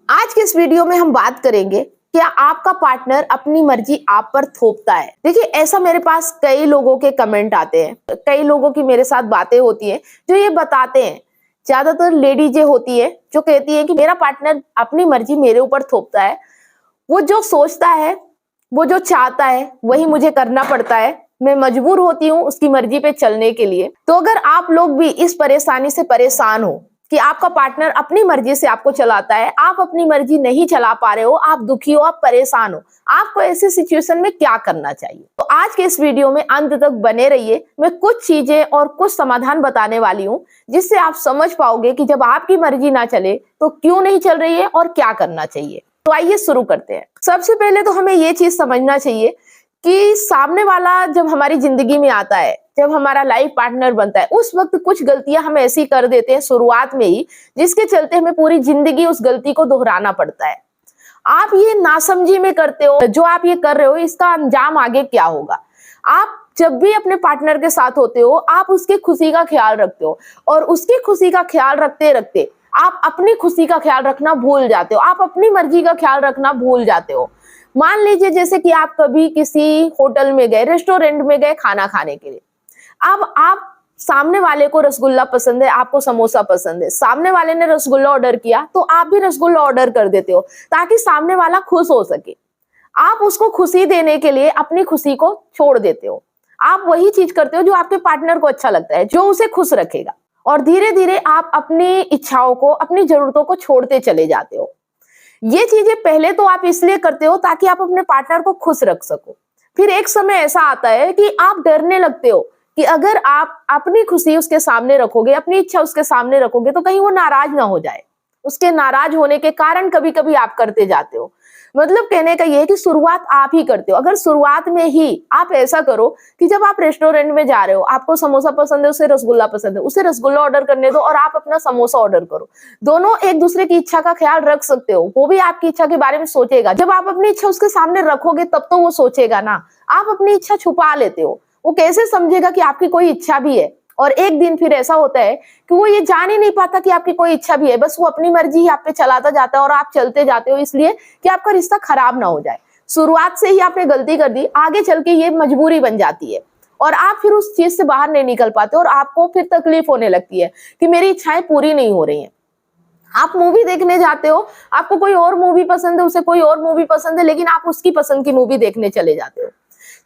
आज के इस वीडियो में हम बात करेंगे, क्या आपका पार्टनर अपनी मर्जी आप पर थोपता है। देखिए, ऐसा मेरे पास कई लोगों के कमेंट आते हैं, कई लोगों की मेरे साथ बातें होती हैं जो ये बताते हैं। ज्यादातर लेडीज होती है जो कहती है कि मेरा पार्टनर अपनी मर्जी मेरे ऊपर थोपता है। वो जो सोचता है, वो जो चाहता है वही मुझे करना पड़ता है। मैं मजबूर होती हूँ उसकी मर्जी पे चलने के लिए। तो अगर आप लोग भी इस परेशानी से परेशान हो कि आपका पार्टनर अपनी मर्जी से आपको चलाता है, आप अपनी मर्जी नहीं चला पा रहे हो, आप दुखी हो, आप परेशान हो, आपको ऐसी सिचुएशन में क्या करना चाहिए। तो आज के इस वीडियो में अंत तक बने रहिए। मैं कुछ चीजें और कुछ समाधान बताने वाली हूँ जिससे आप समझ पाओगे कि जब आपकी मर्जी ना चले तो क्यों नहीं चल रही है और क्या करना चाहिए। तो आइए शुरू करते हैं। सबसे पहले तो हमें ये चीज समझना चाहिए कि सामने वाला जब हमारी जिंदगी में आता है, जब हमारा लाइफ पार्टनर बनता है, उस वक्त कुछ गलतियां हम ऐसी कर देते हैं शुरुआत में ही, जिसके चलते हमें पूरी जिंदगी उस गलती को दोहराना पड़ता है। आप ये नासमझी में करते हो, जो आप ये कर रहे हो इसका अंजाम आगे क्या होगा। आप जब भी अपने पार्टनर के साथ होते हो, आप उसकी खुशी का ख्याल रखते हो और उसकी खुशी का ख्याल रखते रखते आप अपनी खुशी का ख्याल रखना भूल जाते हो, आप अपनी मर्जी का ख्याल रखना भूल जाते हो। मान लीजिए जैसे कि आप कभी किसी होटल में गए, रेस्टोरेंट में गए खाना खाने के लिए। अब आप सामने वाले को रसगुल्ला पसंद है, आपको समोसा पसंद है, सामने वाले ने रसगुल्ला ऑर्डर किया तो आप भी रसगुल्ला ऑर्डर कर देते हो ताकि सामने वाला खुश हो सके। आप उसको खुशी देने के लिए अपनी खुशी को छोड़ देते हो। आप वही चीज करते हो जो आपके पार्टनर को अच्छा लगता है, जो उसे खुश रखेगा, और धीरे धीरे आप अपनी इच्छाओं को, अपनी जरूरतों को छोड़ते चले जाते हो। ये चीजें पहले तो आप इसलिए करते हो ताकि आप अपने पार्टनर को खुश रख सको। फिर एक समय ऐसा आता है कि आप डरने लगते हो कि अगर आप अपनी खुशी उसके सामने रखोगे, अपनी इच्छा उसके सामने रखोगे तो कहीं वो नाराज ना हो जाए। उसके नाराज होने के कारण कभी कभी आप करते जाते हो। मतलब कहने का ये है कि शुरुआत आप ही करते हो। अगर शुरुआत में ही आप ऐसा करो कि जब आप रेस्टोरेंट में जा रहे हो, आपको समोसा पसंद है, उसे रसगुल्ला पसंद है, उसे रसगुल्ला ऑर्डर करने दो और आप अपना समोसा ऑर्डर करो। दोनों एक दूसरे की इच्छा का ख्याल रख सकते हो, वो भी आपकी इच्छा के बारे में सोचेगा। जब आप अपनी इच्छा उसके सामने रखोगे तब तो वो सोचेगा ना। आप अपनी इच्छा छुपा लेते हो, वो कैसे समझेगा कि आपकी कोई इच्छा भी है। और एक दिन फिर ऐसा होता है कि वो ये जान ही नहीं पाता कि आपकी कोई इच्छा भी है, बस वो अपनी मर्जी ही आप पे चलाता जाता है और आप चलते जाते हो, इसलिए कि आपका रिश्ता खराब ना हो जाए। शुरुआत से ही आपने गलती कर दी, आगे चल के ये मजबूरी बन जाती है और आप फिर उस चीज से बाहर नहीं निकल पाते और आपको फिर तकलीफ होने लगती है कि मेरी इच्छाएं पूरी नहीं हो रही हैं। आप मूवी देखने जाते हो, आपको कोई और मूवी पसंद है, उसे कोई और मूवी पसंद है, लेकिन आप उसकी पसंद की मूवी देखने चले जाते हो।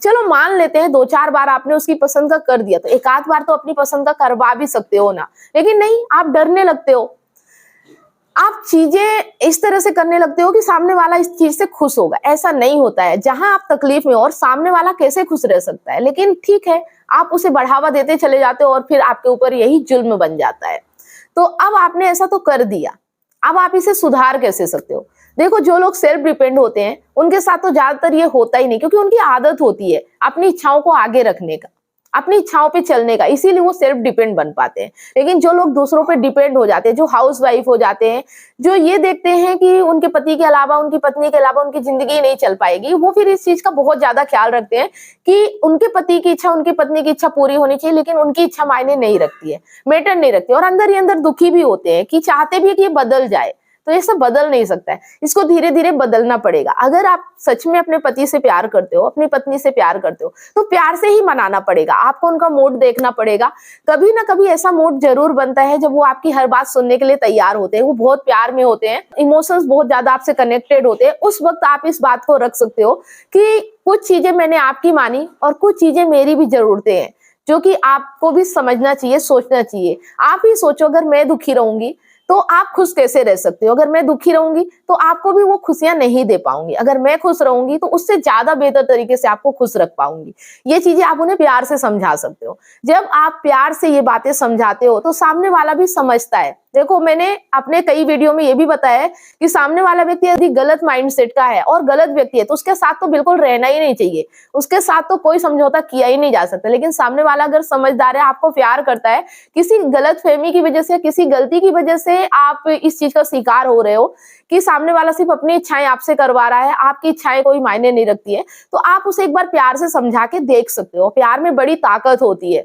चलो मान लेते हैं 2-4 बार आपने उसकी पसंद का कर दिया, तो एक आध बार तो अपनी पसंद का करवा भी सकते हो ना। लेकिन नहीं, आप डरने लगते हो। आप चीजें इस तरह से करने लगते हो कि सामने वाला इस चीज से खुश होगा। ऐसा नहीं होता है। जहां आप तकलीफ में हो और सामने वाला कैसे खुश रह सकता है, लेकिन ठीक है, आप उसे बढ़ावा देते चले जाते हो और फिर आपके ऊपर यही जुल्म बन जाता है। तो अब आपने ऐसा तो कर दिया, अब आप इसे सुधार कैसे सकते हो। देखो, जो लोग सेल्फ डिपेंड होते हैं उनके साथ तो ज्यादातर ये होता ही नहीं, क्योंकि उनकी आदत होती है अपनी इच्छाओं को आगे रखने का, अपनी इच्छाओं पे चलने का, इसीलिए वो सेल्फ डिपेंड बन पाते हैं। लेकिन जो लोग दूसरों पे डिपेंड हो जाते हैं, जो हाउस वाइफ हो जाते हैं, जो ये देखते हैं कि उनके पति के अलावा, उनकी पत्नी के अलावा उनकी जिंदगी नहीं चल पाएगी, वो फिर इस चीज का बहुत ज्यादा ख्याल रखते हैं कि उनके पति की इच्छा, उनकी पत्नी की इच्छा पूरी होनी चाहिए, लेकिन उनकी इच्छा मायने नहीं रखती है, मैटर नहीं रखती, और अंदर ही अंदर दुखी भी होते हैं कि चाहते भी है कि ये बदल जाए। तो ये सब बदल नहीं सकता है, इसको धीरे धीरे बदलना पड़ेगा। अगर आप सच में अपने पति से प्यार करते हो, अपनी पत्नी से प्यार करते हो, तो प्यार से ही मनाना पड़ेगा। आपको उनका मूड देखना पड़ेगा। कभी ना कभी ऐसा मूड जरूर बनता है जब वो आपकी हर बात सुनने के लिए तैयार होते हैं, वो बहुत प्यार में होते हैं, इमोशंस बहुत ज्यादा आपसे कनेक्टेड होते हैं। उस वक्त आप इस बात को रख सकते हो कि कुछ चीजें मैंने आपकी मानी और कुछ चीजें मेरी भी जरूरतें हैं, जो कि आपको भी समझना चाहिए, सोचना चाहिए। आप ही सोचो, अगर मैं दुखी रहूंगी तो आप खुश कैसे रह सकते हो। अगर मैं दुखी रहूंगी तो आपको भी वो खुशियां नहीं दे पाऊंगी। अगर मैं खुश रहूंगी तो उससे ज्यादा बेहतर तरीके से आपको खुश रख पाऊंगी। ये चीजें आप उन्हें प्यार से समझा सकते हो। जब आप प्यार से ये बातें समझाते हो तो सामने वाला भी समझता है। देखो, मैंने अपने कई वीडियो में ये भी बताया है कि सामने वाला व्यक्ति यदि गलत माइंडसेट का है और गलत व्यक्ति है तो उसके साथ तो बिल्कुल रहना ही नहीं चाहिए, उसके साथ तो कोई समझौता किया ही नहीं जा सकता। लेकिन सामने वाला अगर समझदार है, आपको प्यार करता है, किसी गलतफहमी की वजह से, किसी गलती की वजह से आप इस चीज का शिकार हो रहे हो कि सामने वाला सिर्फ अपनी इच्छाएं आपसे करवा रहा है, आपकी इच्छाएं कोई मायने नहीं रखती है, तो आप उसे एक बार प्यार से समझा के देख सकते हो। प्यार में बड़ी ताकत होती है।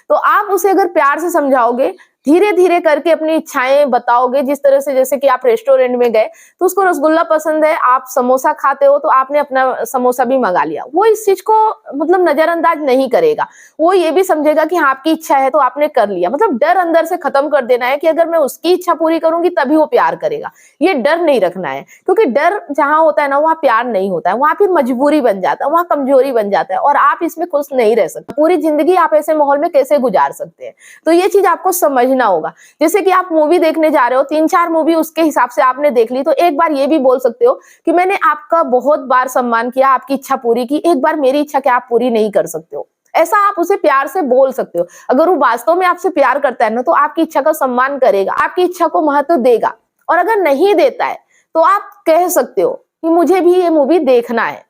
तो आप उसे अगर प्यार से समझाओगे धीरे धीरे करके अपनी इच्छाएं बताओगे। जिस तरह से जैसे कि आप रेस्टोरेंट में गए तो उसको रसगुल्ला पसंद है, आप समोसा खाते हो तो आपने अपना समोसा भी मंगा लिया। वो इस चीज को मतलब नजरअंदाज नहीं करेगा, वो ये भी समझेगा कि हाँ आपकी इच्छा है तो आपने कर लिया। मतलब डर अंदर से खत्म कर देना है कि अगर मैं उसकी इच्छा पूरी करूंगी तभी वो प्यार करेगा, ये डर नहीं रखना है। क्योंकि डर जहां होता है ना वहां प्यार नहीं होता है, वहां फिर मजबूरी बन जाता है, वहां कमजोरी बन जाता है और आप इसमें खुश नहीं रह सकते। पूरी जिंदगी आप ऐसे माहौल में कैसे गुजार सकते हैं, तो ये चीज आपको समझना होगा। जैसे कि आप मूवी देखने जा रहे हो, 3-4 मूवी उसके हिसाब से आपने देख ली, तो एक बार ये भी बोल सकते हो कि मैंने आपका बहुत बार सम्मान किया, आपकी इच्छा पूरी की, एक बार मेरी इच्छा क्या आप पूरी नहीं कर सकते हो। ऐसा आप उसे प्यार से बोल सकते हो। अगर वो वास्तव में आपसे प्यार करता है ना तो आपकी इच्छा का सम्मान करेगा, आपकी इच्छा को महत्व देगा। और अगर नहीं देता है तो आप कह सकते हो कि मुझे भी ये मूवी देखना है।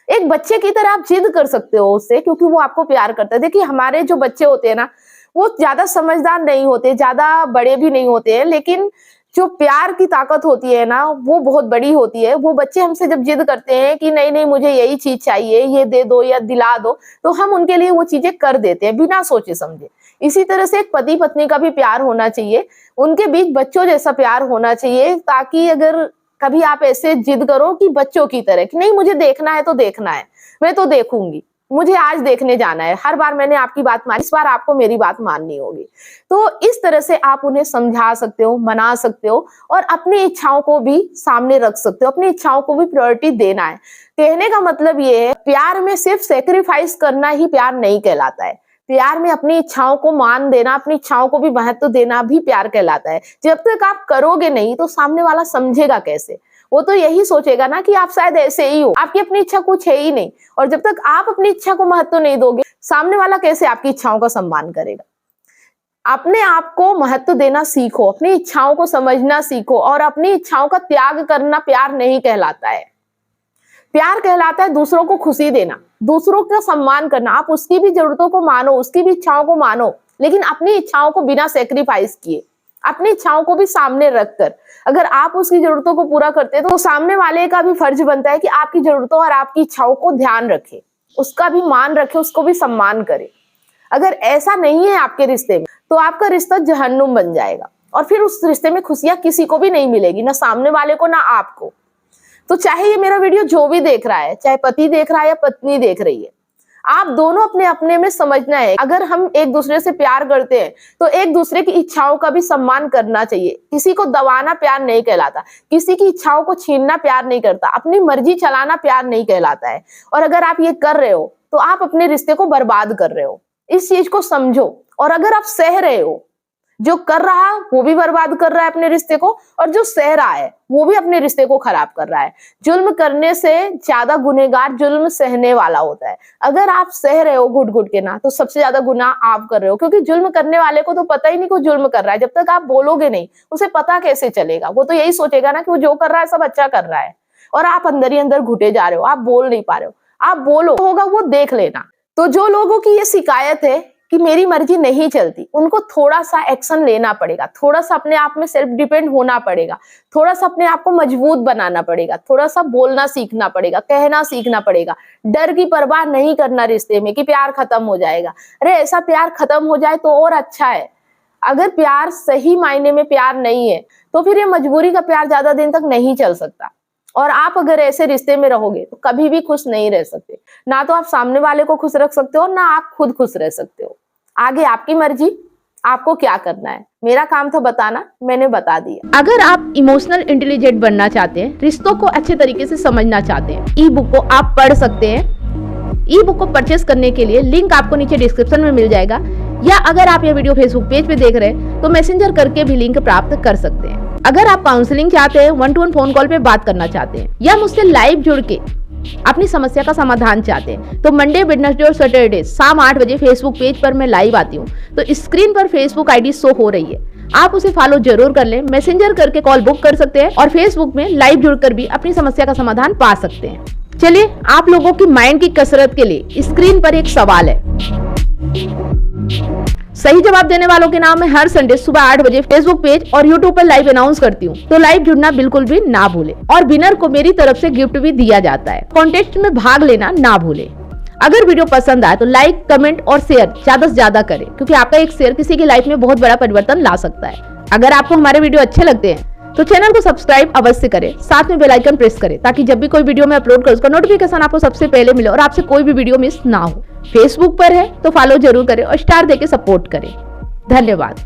एक बच्चे की तरह आप जिद कर सकते हो उससे, क्योंकि वो आपको प्यार करता है। देखिए हमारे जो बच्चे होते हैं ना वो ज्यादा समझदार नहीं होते, ज्यादा बड़े भी नहीं होते हैं, लेकिन जो प्यार की ताकत होती है ना वो बहुत बड़ी होती है। वो बच्चे हमसे जब जिद करते हैं कि नहीं नहीं मुझे यही चीज चाहिए, ये दे दो या दिला दो, तो हम उनके लिए वो चीजें कर देते हैं बिना सोचे समझे। इसी तरह से एक पति पत्नी का भी प्यार होना चाहिए, उनके बीच बच्चों जैसा प्यार होना चाहिए, ताकि अगर कभी आप ऐसे जिद करो कि बच्चों की तरह कि नहीं मुझे देखना है तो देखना है, मैं तो देखूंगी, मुझे आज देखने जाना है, हर बार मैंने आपकी बात मानी, इस बार आपको मेरी बात माननी होगी। तो इस तरह से आप उन्हें समझा सकते हो, मना सकते हो और अपनी इच्छाओं को भी सामने रख सकते हो, अपनी इच्छाओं को भी प्रायोरिटी देना है। कहने का मतलब ये है, प्यार में सिर्फ सेक्रीफाइस करना ही प्यार नहीं कहलाता है। प्यार में अपनी इच्छाओं को मान देना, अपनी इच्छाओं को भी महत्व देना भी प्यार कहलाता है। जब तक आप करोगे नहीं तो सामने वाला समझेगा कैसे, वो तो यही सोचेगा ना कि आप शायद ऐसे ही हो, आपकी अपनी इच्छा कुछ है ही नहीं। और जब तक आप अपनी इच्छा को महत्व नहीं दोगे, सामने वाला कैसे आपकी इच्छाओं का सम्मान करेगा। अपने आप को महत्व देना सीखो, अपनी इच्छाओं को समझना सीखो और अपनी इच्छाओं का त्याग करना प्यार नहीं कहलाता है। प्यार कहलाता है दूसरों को खुशी देना, दूसरों का सम्मान करना। आप उसकी भी जरूरतों को मानो, उसकी भी इच्छाओं को मानो, लेकिन अपनी इच्छाओं को बिना सेक्रीफाइस किए, अपनी इच्छाओं को भी सामने रखकर अगर आप उसकी जरूरतों को पूरा करते हैं तो सामने वाले का भी फर्ज बनता है कि आपकी जरूरतों और आपकी इच्छाओं को ध्यान रखे, उसका भी मान रखे, उसको भी सम्मान करे। अगर ऐसा नहीं है आपके रिश्ते में तो आपका रिश्ता जहन्नुम बन जाएगा और फिर उस रिश्ते में खुशियां किसी को भी नहीं मिलेगी, ना सामने वाले को ना आपको। तो चाहे ये मेरा वीडियो जो भी देख रहा है, चाहे पति देख रहा है या पत्नी देख रही है, आप दोनों अपने अपने में समझना है, अगर हम एक दूसरे से प्यार करते हैं तो एक दूसरे की इच्छाओं का भी सम्मान करना चाहिए। किसी को दबाना प्यार नहीं कहलाता, किसी की इच्छाओं को छीनना प्यार नहीं करता, अपनी मर्जी चलाना प्यार नहीं कहलाता है। और अगर आप ये कर रहे हो तो आप अपने रिश्ते को बर्बाद कर रहे हो। इस चीज को समझो। और अगर आप सह रहे हो, जो कर रहा है वो भी बर्बाद कर रहा है अपने रिश्ते को, और जो सह रहा है वो भी अपने रिश्ते को खराब कर रहा है। जुल्म करने से ज्यादा गुनहगार जुल्म सहने वाला होता है। अगर आप सह रहे हो घुट घुट के ना, तो सबसे ज्यादा गुनाह आप कर रहे हो, क्योंकि जुल्म करने वाले को तो पता ही नहीं को जुल्म कर रहा है। जब तक आप बोलोगे नहीं उसे पता कैसे चलेगा, वो तो यही सोचेगा ना कि वो जो कर रहा है सब अच्छा कर रहा है, और आप अंदर ही अंदर घुटे जा रहे हो, आप बोल नहीं पा रहे हो। आप बोलो, होगा वो देख लेना। तो जो लोगों की ये शिकायत है कि मेरी मर्जी नहीं चलती, उनको थोड़ा सा एक्शन लेना पड़ेगा, थोड़ा सा अपने आप में सेल्फ डिपेंड होना पड़ेगा, थोड़ा सा अपने आप को मजबूत बनाना पड़ेगा, थोड़ा सा बोलना सीखना पड़ेगा, कहना सीखना पड़ेगा। डर की परवाह नहीं करना रिश्ते में कि प्यार खत्म हो जाएगा। अरे ऐसा प्यार खत्म हो जाए तो और अच्छा है। अगर प्यार सही मायने में प्यार नहीं है तो फिर ये मजबूरी का प्यार ज्यादा दिन तक नहीं चल सकता। और आप अगर ऐसे रिश्ते में रहोगे तो कभी भी खुश नहीं रह सकते। ना तो आप सामने वाले को खुश रख सकते हो, ना आप खुद खुश रह सकते हो। आगे आपकी मर्जी, आपको क्या करना है। मेरा काम था बताना, मैंने बता दिया। अगर आप इमोशनल इंटेलिजेंट बनना चाहते हैं, रिश्तों को अच्छे तरीके से समझना चाहते हैं, ई बुक को आप पढ़ सकते हैं। ई बुक को परचेस करने के लिए लिंक आपको नीचे डिस्क्रिप्शन में मिल जाएगा, या अगर आप ये वीडियो फेसबुक पेज पे देख रहे हैं तो मैसेंजर करके भी लिंक प्राप्त कर सकते हैं। अगर आप काउंसलिंग चाहते हैं, 1-to-1 फोन कॉल पे बात करना चाहते हैं, या मुझसे लाइव जुड़ के अपनी समस्या का समाधान चाहते हैं, तो मंडे, वेडनेसडे और सैटरडे शाम 8 बजे फेसबुक पेज पर मैं लाइव आती हूँ। तो स्क्रीन पर फेसबुक आईडी शो हो रही है, आप उसे फॉलो जरूर कर लें। मैसेंजर करके कॉल बुक कर सकते हैं और फेसबुक में लाइव जुड़कर भी अपनी समस्या का समाधान पा सकते हैं। चलिए, आप लोगों की माइंड की कसरत के लिए स्क्रीन पर एक सवाल है। सही जवाब देने वालों के नाम मैं हर संडे सुबह 8 बजे फेसबुक पेज और यूट्यूब पर लाइव अनाउंस करती हूँ, तो लाइव जुड़ना बिल्कुल भी ना भूले। और विनर को मेरी तरफ से गिफ्ट भी दिया जाता है। कॉन्टेस्ट में भाग लेना ना भूले। अगर वीडियो पसंद आए तो लाइक, कमेंट और शेयर ज्यादा से ज्यादा करें, क्योंकि आपका एक शेयर किसी की लाइफ में बहुत बड़ा परिवर्तन ला सकता है। अगर आपको हमारे वीडियो अच्छे लगते हैं तो चैनल को सब्सक्राइब अवश्य करें, साथ में बेल आइकन प्रेस करें, ताकि जब भी कोई वीडियो मैं अपलोड करूं उसका नोटिफिकेशन आपको सबसे पहले मिले और आपसे कोई भी वीडियो मिस ना हो। फेसबुक पर है तो फॉलो जरूर करें और स्टार देके सपोर्ट करें। धन्यवाद।